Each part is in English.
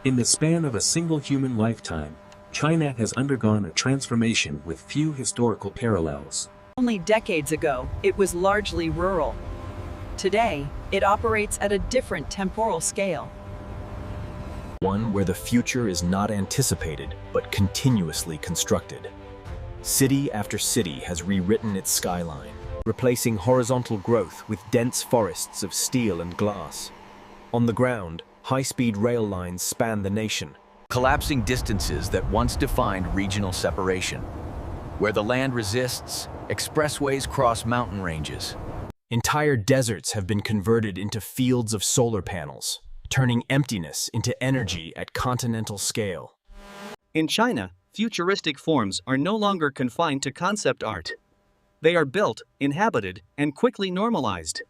In the span of a single human lifetime, China has undergone a transformation with few historical parallels. Only decades ago, it was largely rural. Today, it operates at a different temporal scale. One where the future is not anticipated, but continuously constructed. City after city has rewritten its skyline, replacing horizontal growth with dense forests of steel and glass. On the ground, high-speed rail lines span the nation, collapsing distances that once defined regional separation. Where the land resists, expressways cross mountain ranges. Entire deserts have been converted into fields of solar panels, turning emptiness into energy at continental scale. In China, futuristic forms are no longer confined to concept art. They are built, inhabited, and quickly normalized.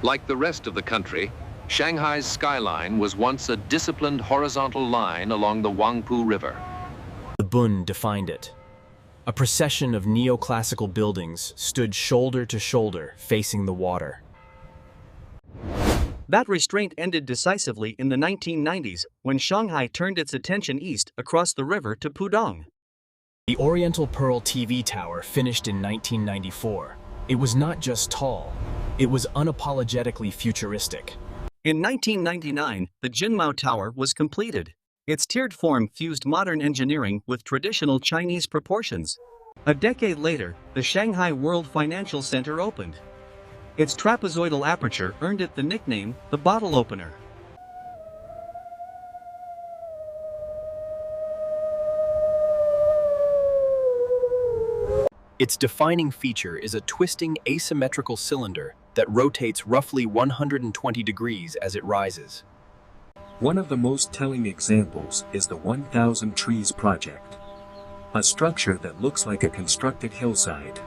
Like the rest of the country, Shanghai's skyline was once a disciplined horizontal line along the Huangpu River. The Bund defined it. A procession of neoclassical buildings stood shoulder to shoulder, facing the water. That restraint ended decisively in the 1990s when Shanghai turned its attention east across the river to Pudong. The Oriental Pearl TV tower finished in 1994. It was not just tall, it was unapologetically futuristic. In 1999, the Jinmao Tower was completed. Its tiered form fused modern engineering with traditional Chinese proportions. A decade later, the Shanghai World Financial Center opened. Its trapezoidal aperture earned it the nickname, the bottle opener. Its defining feature is a twisting asymmetrical cylinder that rotates roughly 120 degrees as it rises. One of the most telling examples is the 1,000 Trees Project, a structure that looks like a constructed hillside.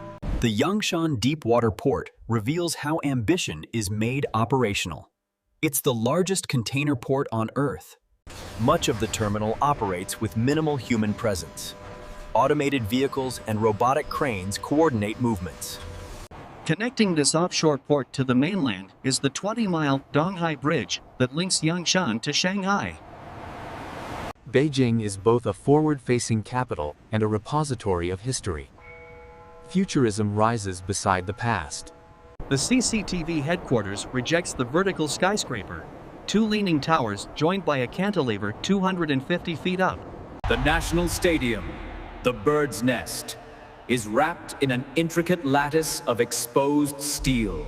The Yangshan Deepwater Port reveals how ambition is made operational. It's the largest container port on Earth. Much of the terminal operates with minimal human presence. Automated vehicles and robotic cranes coordinate movements. Connecting this offshore port to the mainland is the 20-mile Donghai Bridge that links Yangshan to Shanghai. Beijing is both a forward-facing capital and a repository of history. Futurism rises beside the past. The CCTV headquarters rejects the vertical skyscraper, two leaning towers joined by a cantilever 250 feet up. The National Stadium, the bird's nest, is wrapped in an intricate lattice of exposed steel.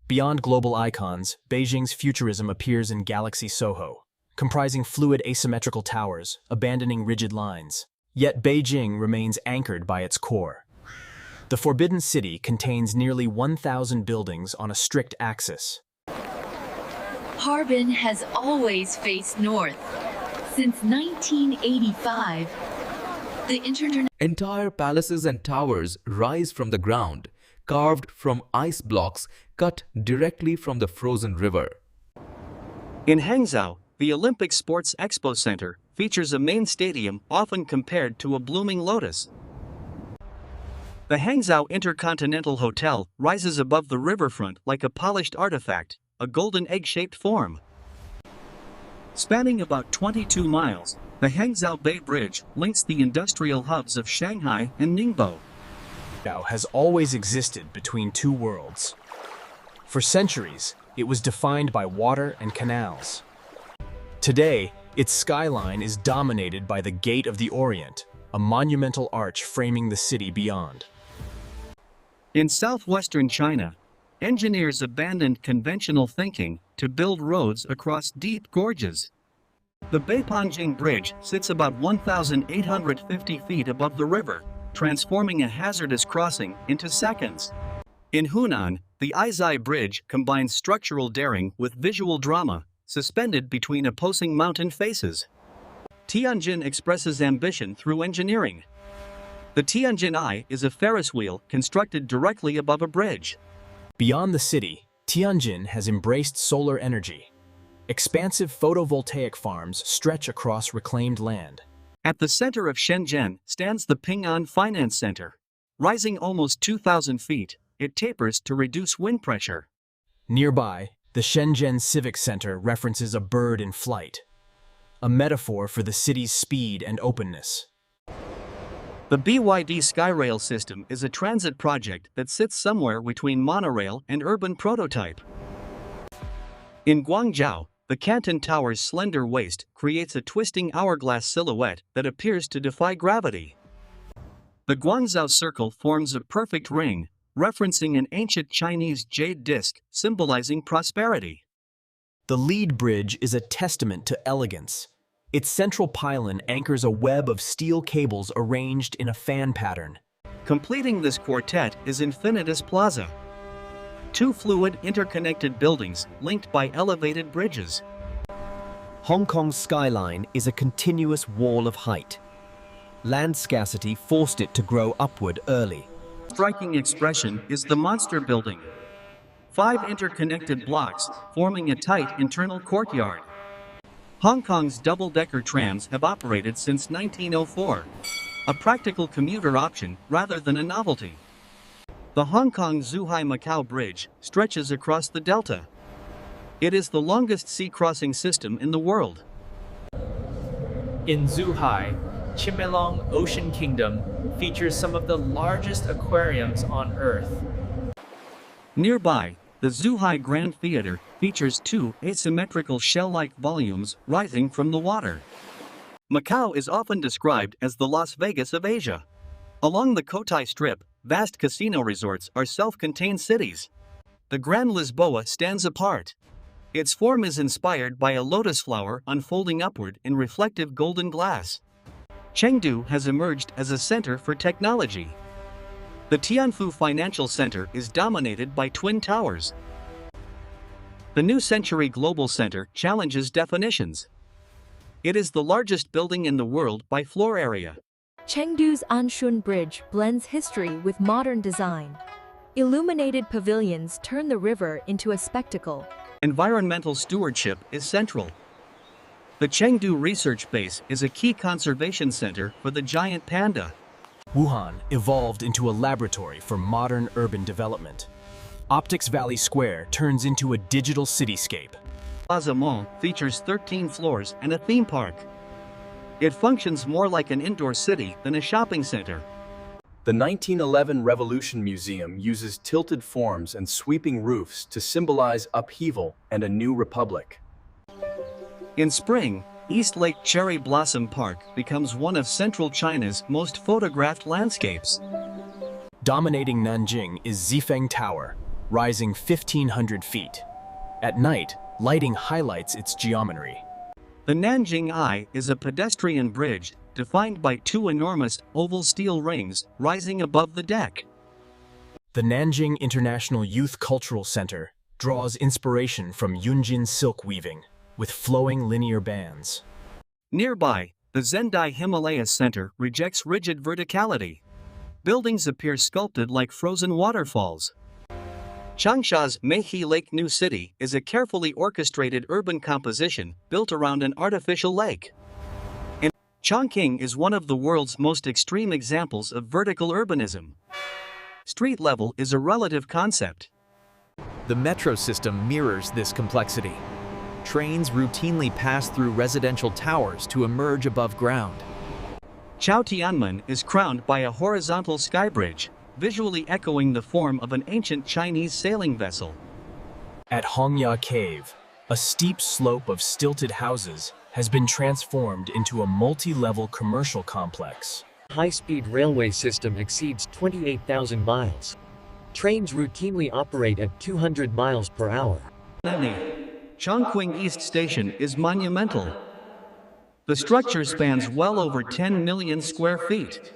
Beyond global icons, Beijing's futurism appears in Galaxy Soho, comprising fluid asymmetrical towers, abandoning rigid lines. Yet Beijing remains anchored by its core. The Forbidden City contains nearly 1,000 buildings on a strict axis. Harbin has always faced north. Since 1985, the entire palaces and towers rise from the ground, carved from ice blocks cut directly from the frozen river. In Hangzhou, the Olympic Sports Expo Center features a main stadium often compared to a blooming lotus. The Hangzhou Intercontinental Hotel rises above the riverfront like a polished artifact, a golden egg-shaped form. Spanning about 22 miles, the Hangzhou Bay Bridge links the industrial hubs of Shanghai and Ningbo. Hangzhou has always existed between two worlds. For centuries, it was defined by water and canals. Today, its skyline is dominated by the Gate of the Orient, a monumental arch framing the city beyond. In southwestern China, engineers abandoned conventional thinking to build roads across deep gorges. The Beipanjing Bridge sits about 1,850 feet above the river, transforming a hazardous crossing into seconds. In Hunan, the Aizai Bridge combines structural daring with visual drama, suspended between opposing mountain faces. Tianjin expresses ambition through engineering. The Tianjin Eye is a Ferris wheel constructed directly above a bridge. Beyond the city, Tianjin has embraced solar energy. Expansive photovoltaic farms stretch across reclaimed land. At the center of Shenzhen stands the Ping'an Finance Center. Rising almost 2,000 feet, it tapers to reduce wind pressure. Nearby, the Shenzhen Civic Center references a bird in flight. a metaphor for the city's speed and openness. The BYD Skyrail system is a transit project that sits somewhere between monorail and urban prototype. In Guangzhou, the Canton Tower's slender waist creates a twisting hourglass silhouette that appears to defy gravity. The Guangzhou Circle forms a perfect ring, referencing an ancient Chinese jade disc symbolizing prosperity. The lead bridge is a testament to elegance. Its central pylon anchors a web of steel cables arranged in a fan pattern. Completing this quartet is Infinitus Plaza. Two fluid, interconnected buildings linked by elevated bridges. Hong Kong's skyline is a continuous wall of height. Land scarcity forced it to grow upward early. Striking expression is the Monster Building. 5 interconnected blocks forming a tight internal courtyard. Hong Kong's double-decker trams have operated since 1904, a practical commuter option rather than a novelty. The Hong Kong-Zhuhai-Macau Bridge stretches across the delta. It is the longest sea crossing system in the world. In Zhuhai, Chimelong Ocean Kingdom features some of the largest aquariums on Earth. Nearby, the Zhuhai Grand Theater features 2 asymmetrical shell-like volumes rising from the water. Macau is often described as the Las Vegas of Asia. Along the Cotai Strip, vast casino resorts are self-contained cities. The Grand Lisboa stands apart. Its form is inspired by a lotus flower unfolding upward in reflective golden glass. Chengdu has emerged as a center for technology. The Tianfu Financial Center is dominated by twin towers. The New Century Global Center challenges definitions. It is the largest building in the world by floor area. Chengdu's Anshun Bridge blends history with modern design. Illuminated pavilions turn the river into a spectacle. Environmental stewardship is central. The Chengdu Research Base is a key conservation center for the giant panda. Wuhan evolved into a laboratory for modern urban development. Optics Valley Square turns into a digital cityscape. Plaza Mall features 13 floors and a theme park. It functions more like an indoor city than a shopping center. The 1911 Revolution Museum uses tilted forms and sweeping roofs to symbolize upheaval and a new republic. In spring, East Lake Cherry Blossom Park becomes one of central China's most photographed landscapes. Dominating Nanjing is Zifeng Tower, rising 1,500 feet. At night, lighting highlights its geometry. The Nanjing Eye is a pedestrian bridge defined by 2 enormous oval steel rings rising above the deck. The Nanjing International Youth Cultural Center draws inspiration from Yunjin silk weaving, with flowing linear bands. Nearby, the Zendai Himalaya Center rejects rigid verticality. Buildings appear sculpted like frozen waterfalls. Changsha's Meihe Lake New City is a carefully orchestrated urban composition built around an artificial lake. And Chongqing is one of the world's most extreme examples of vertical urbanism. Street level is a relative concept. The metro system mirrors this complexity. Trains routinely pass through residential towers to emerge above ground. Chao Tianmen is crowned by a horizontal skybridge, visually echoing the form of an ancient Chinese sailing vessel. At Hongya Cave, a steep slope of stilted houses has been transformed into a multi-level commercial complex. High-speed railway system exceeds 28,000 miles. Trains routinely operate at 200 miles per hour. Chongqing East Station is monumental. The structure spans well over 10 million square feet.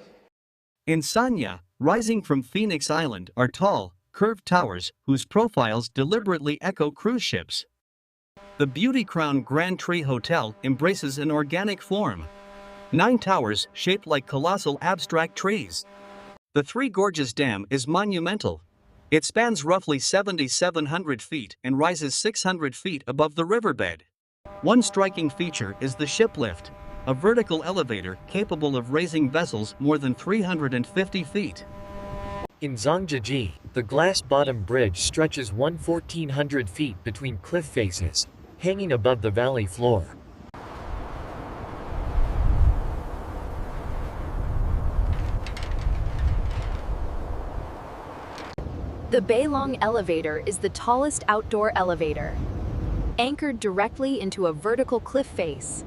In Sanya, rising from Phoenix Island are tall, curved towers whose profiles deliberately echo cruise ships. The Beauty Crown Grand Tree Hotel embraces an organic form. 9 towers shaped like colossal abstract trees. The Three Gorges Dam is monumental. It spans roughly 7,700 feet and rises 600 feet above the riverbed. One striking feature is the ship lift, a vertical elevator capable of raising vessels more than 350 feet. In Zhangjiajie, the glass-bottom bridge stretches 1,400 feet between cliff faces, hanging above the valley floor. The Beilong elevator is the tallest outdoor elevator, anchored directly into a vertical cliff face.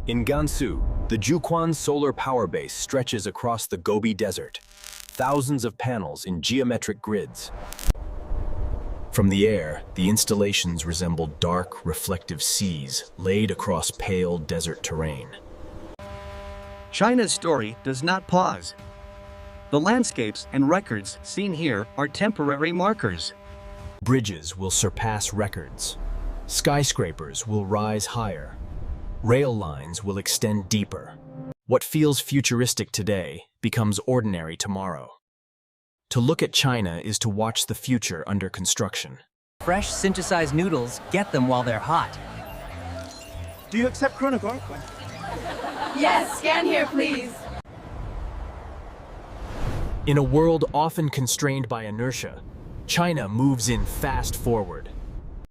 In Gansu, the Jiuquan solar power base stretches across the Gobi Desert, thousands of panels in geometric grids. From the air, the installations resemble dark, reflective seas laid across pale desert terrain. China's story does not pause. The landscapes and records seen here are temporary markers. Bridges will surpass records. Skyscrapers will rise higher. Rail lines will extend deeper. What feels futuristic today becomes ordinary tomorrow. To look at China is to watch the future under construction. Fresh synthesized noodles, get them while they're hot. Do you accept chronograph? Yes, scan here, please. In a world often constrained by inertia, China moves in fast forward.